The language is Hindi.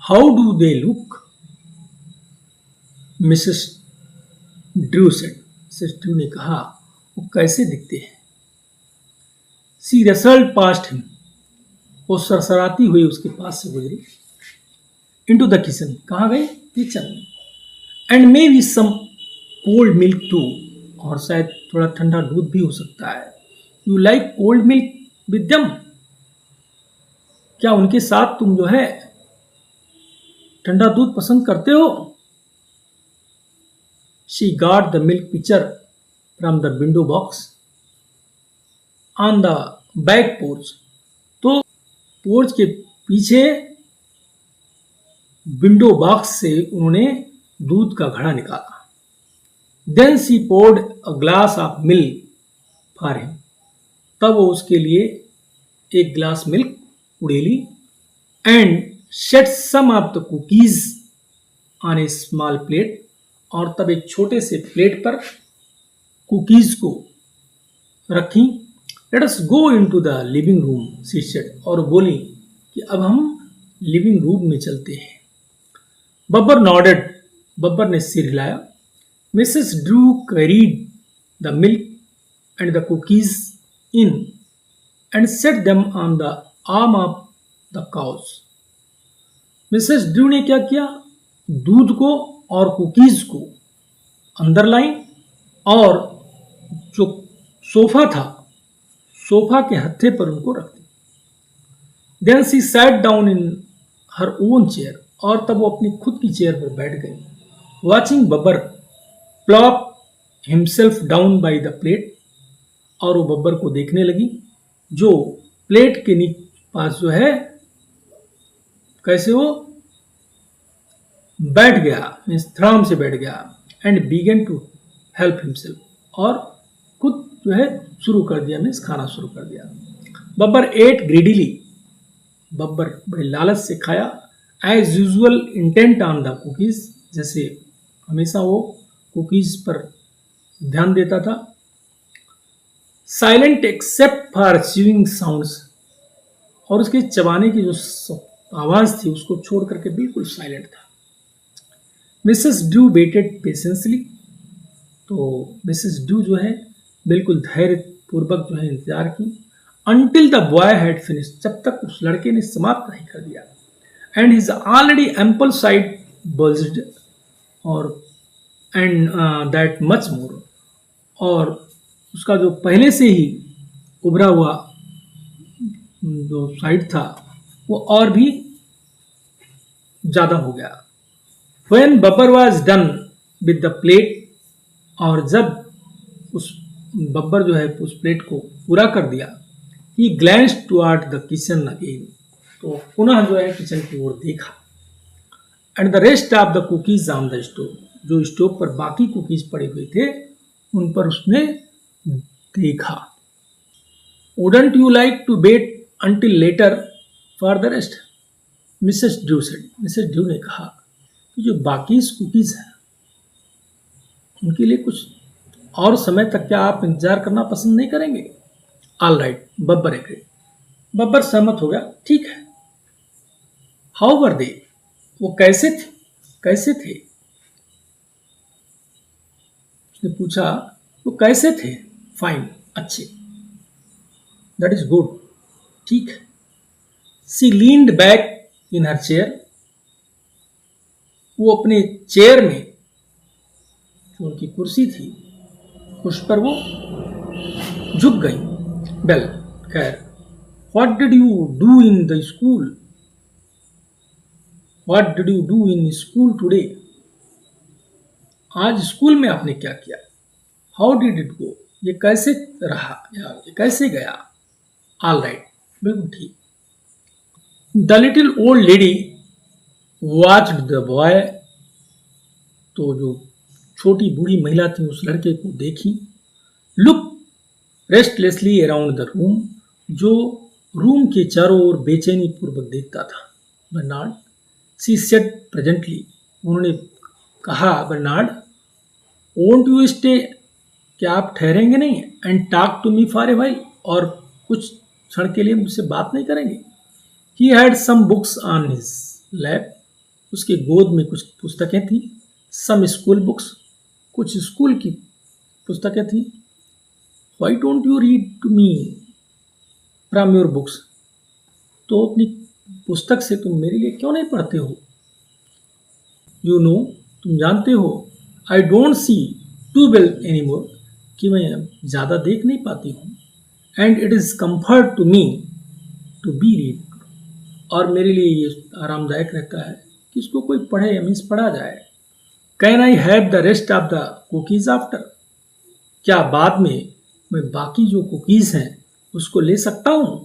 How do they look? Mrs Drew said. Mrs Drew ने कहा, वो कैसे दिखते हैं? She rustled past him. वो सरसराती हुई उसके पास से गुजरी। Into the kitchen. कहाँ गई? किचन में। And may be some cold milk too. और शायद थोड़ा ठंडा दूध भी हो सकता है। You like cold milk with them? क्या उनके साथ तुम जो है ठंडा दूध पसंद करते हो? She got the milk picture from the window box on the back porch. तो पोर्च के पीछे विंडो बॉक्स से उन्होंने दूध का घड़ा निकाला। Then she poured a glass of milk for him. तब वो उसके लिए एक ग्लास मिल्क उड़ेली। And set some of the cookies on a small plate. और तब एक छोटे से प्लेट पर कुकीज को रखी। Let us go into the living room she said. और बोली कि अब हम लिविंग रूम में चलते हैं। बब्बर नॉडेड। बब्बर ने सिर हिलाया। Mrs Drew carried the milk and the cookies in and set them on the arm of the cows. Mrs Drew ने क्या किया? दूध को और कुकीज को अंदर लाई और जो सोफा था, सोफा के हत्थे पर उनको रख दी। Then she sat down in her own chair. और तब वो अपनी खुद की चेयर पर बैठ गई। Watching Babbar plop himself down by the plate. और वो बब्बर को देखने लगी जो प्लेट के पास जो है कैसे वो बैठ गया, मीन्स थ्राम से बैठ गया। And began to help himself. और खुद जो है शुरू कर दिया, मीन्स खाना शुरू कर दिया। Babbar eight greedily. बब्बर बड़े लालच से खाया। As usual intent on the cookies. जैसे हमेशा वो कुकीज पर ध्यान देता था। Silent except for chewing sounds. और उसके चबाने की जो आवाज थी उसको छोड़ करके बिल्कुल साइलेंट था। Mrs Drew waited patiently. तो मिसेस ड्रू जो है बिल्कुल धैर्य पूर्वक जो है इंतजार की। Until the boy had finish. जब तक उस लड़के ने समाप्त नहीं कर दिया। And his already ample side bulged. और एंड दैट मच मोर। और उसका जो पहले से ही उभरा हुआ जो साइड था वो और भी ज्यादा हो गया। When Babbar was done with the plate। और जब उस बब्बर जो है उस प्लेट को पूरा कर दिया। He glanced toward the kitchen again। तो पुनः जो है किचन की ओर देखा। And the rest of the cookies on the stove। जो स्टोव पर बाकी कुकीज पड़े हुए थे उन पर उसने देखा। Wouldn't you like to wait until later for the rest? Mrs Drew said. Mrs Drew ने कहा कि जो बाकी कुकीज हैं उनके लिए कुछ और समय तक क्या आप इंतजार करना पसंद नहीं करेंगे? All right, Babbar agreed. Babbar सहमत हो गया। ठीक है। हाउ वर दे? वो कैसे थे? कैसे थे? उसने पूछा वो कैसे थे? फाइन, अच्छे। दैट इज गुड, ठीक है। She leaned back in her chair. वो अपने चेयर में जो उनकी कुर्सी थी उस पर वो झुक गई। वेल, खैर, what did you do in the school? What did you do in school today? आज स्कूल में आपने क्या किया? How did it go? ये कैसे रहा या ये कैसे गया? ऑल राइट, बिल्कुल ठीक। The little old lady watched the boy. तो जो छोटी बूढ़ी महिला थी उस लड़के को देखी। Look restlessly around the room. जो रूम के चारों ओर बेचैनी पूर्वक देखता था। Bernard, she said presently. उन्होंने कहा, बर्नार्ड, वोंट यू स्टे? क्या आप ठहरेंगे नहीं? And talk to me for a while. और कुछ क्षण के लिए मुझसे बात नहीं करेंगे? He had some books on his lap, उसके गोद में कुछ पुस्तकें थी, सम स्कूल बुक्स, कुछ स्कूल की पुस्तकें थी। Why don't you read to me from your books, तो अपनी पुस्तक से तुम मेरे लिए क्यों नहीं पढ़ते हो? यू नो, तुम जानते हो, I don't see too well any more, कि मैं ज़्यादा देख नहीं पाती हूँ। And it is comfort to me to be read, और मेरे लिए ये आरामदायक रहता है कि इसको कोई पढ़े या मीन्स पढ़ा जाए। Can I have the rest of the cookies after, क्या बाद में मैं बाकी जो कुकीज़ हैं उसको ले सकता हूँ?